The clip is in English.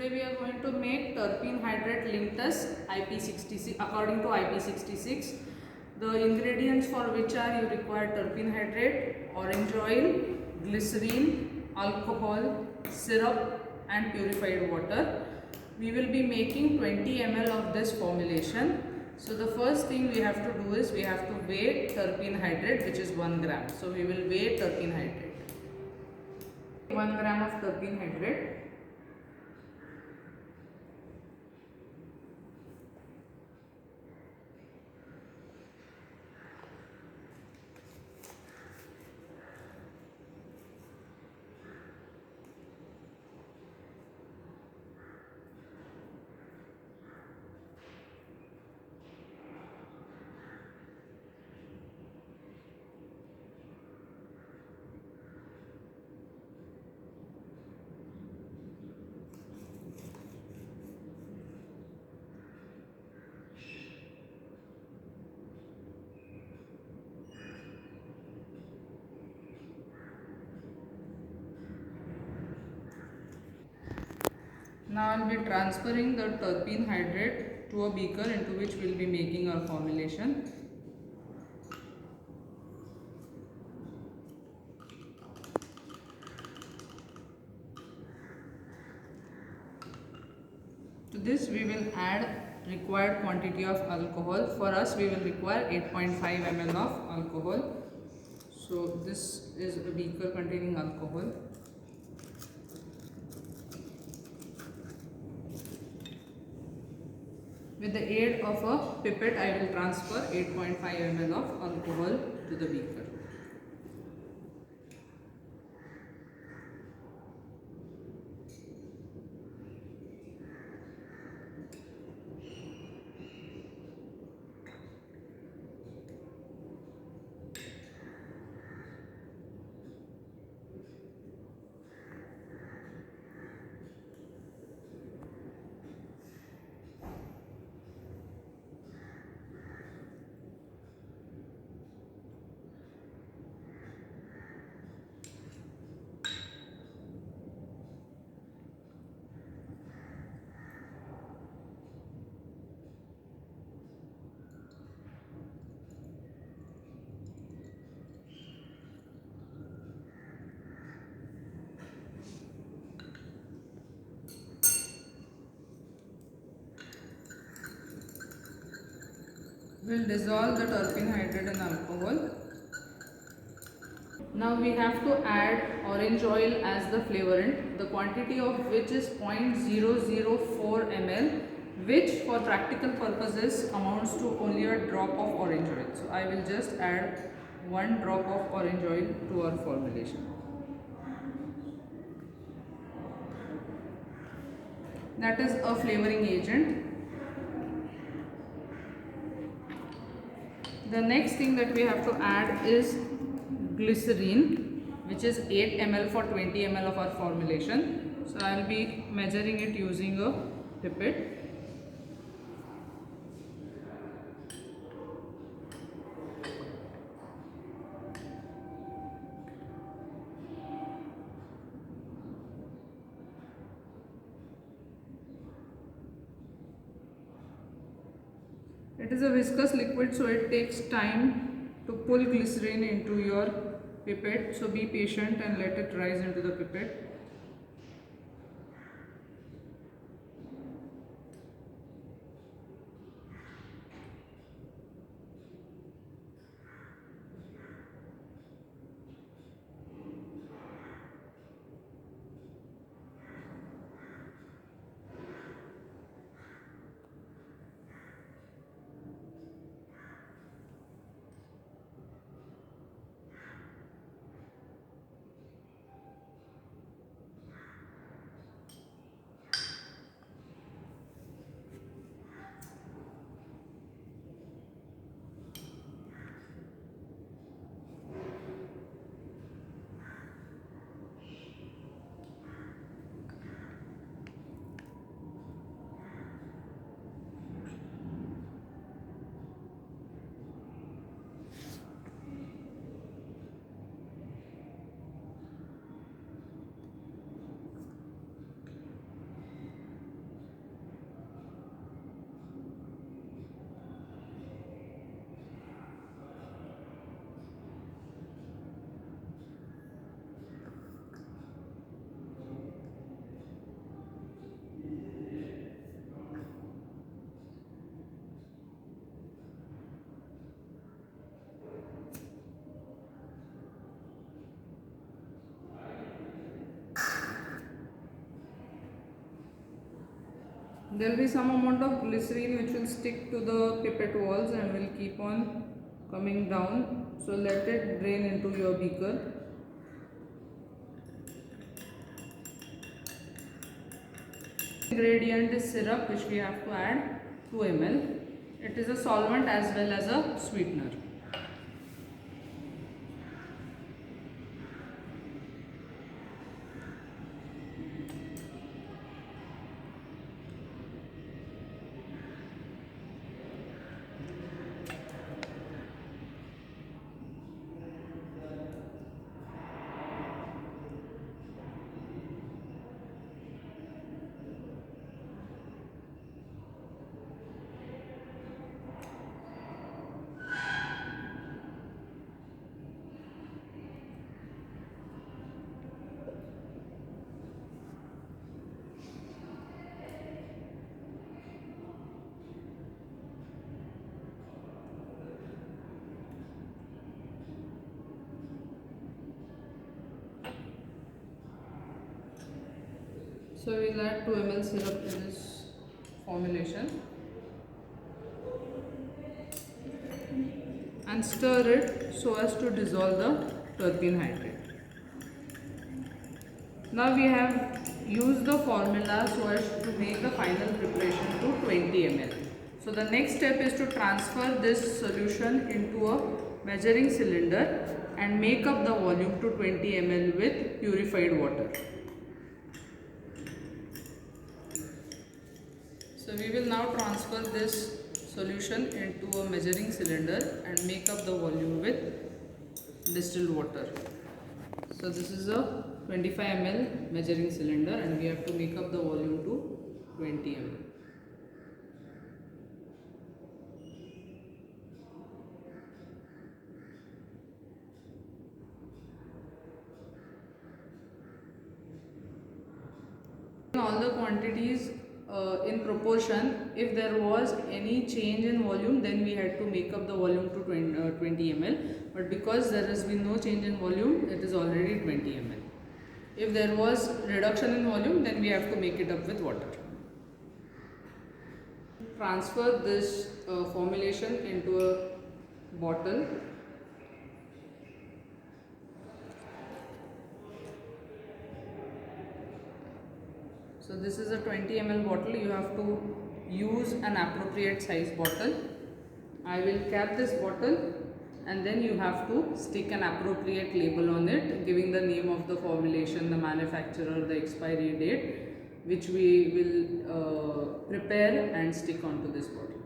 Today we are going to make terpene hydrate Linctus IP66 according to IP66. The ingredients for which are you require terpene hydrate, orange oil, glycerine, alcohol, syrup and purified water. We will be making 20 ml of this formulation. So the first thing we have to do is we have to weigh terpene hydrate, which is 1 gram. So we will weigh terpene hydrate. 1 gram of terpene hydrate. Now I will be transferring the terpene hydrate to a beaker into which we will be making our formulation. To this we will add required quantity of alcohol. For us we will require 8.5 ml of alcohol. So this is a beaker containing alcohol. With the aid of a pipette, I will transfer 8.5 ml of alcohol to the beaker. We will dissolve the terpene hydrate in alcohol. Now we have to add orange oil as the flavorant, the quantity of which is 0.004 ml, which for practical purposes amounts to only a drop of orange oil. So I will just add 1 drop of orange oil to our formulation. That is a flavoring agent. The next thing that we have to add is glycerine, which is 8 ml for 20 ml of our formulation. So I will be measuring it using a pipette. It is a viscous liquid, so it takes time to pull glycerine into your pipette. So be patient and let it rise into the pipette. There will be some amount of glycerine which will stick to the pipette walls and will keep on coming down. So let it drain into your beaker. Ingredient is syrup which we have to add 2 ml. It is a solvent as well as a sweetener. So we will add 2 ml syrup to this formulation and stir it so as to dissolve the terpene hydrate. Now we have used the formula so as to make the final preparation to 20 ml. So the next step is to transfer this solution into a measuring cylinder and make up the volume to 20 ml with purified water. So we will now transfer this solution into a measuring cylinder and make up the volume with distilled water. So this is a 25 ml measuring cylinder and we have to make up the volume to 20 ml. All the quantities in proportion. If there was any change in volume, then we had to make up the volume to 20 ml, but because there has been no change in volume, it is already 20 ml. If there was reduction in volume, then we have to make it up with water. Transfer this formulation into a bottle. So this is a 20 ml bottle. You have to use an appropriate size bottle. I will cap this bottle and then you have to stick an appropriate label on it giving the name of the formulation, the manufacturer, the expiry date, which we will prepare and stick onto this bottle.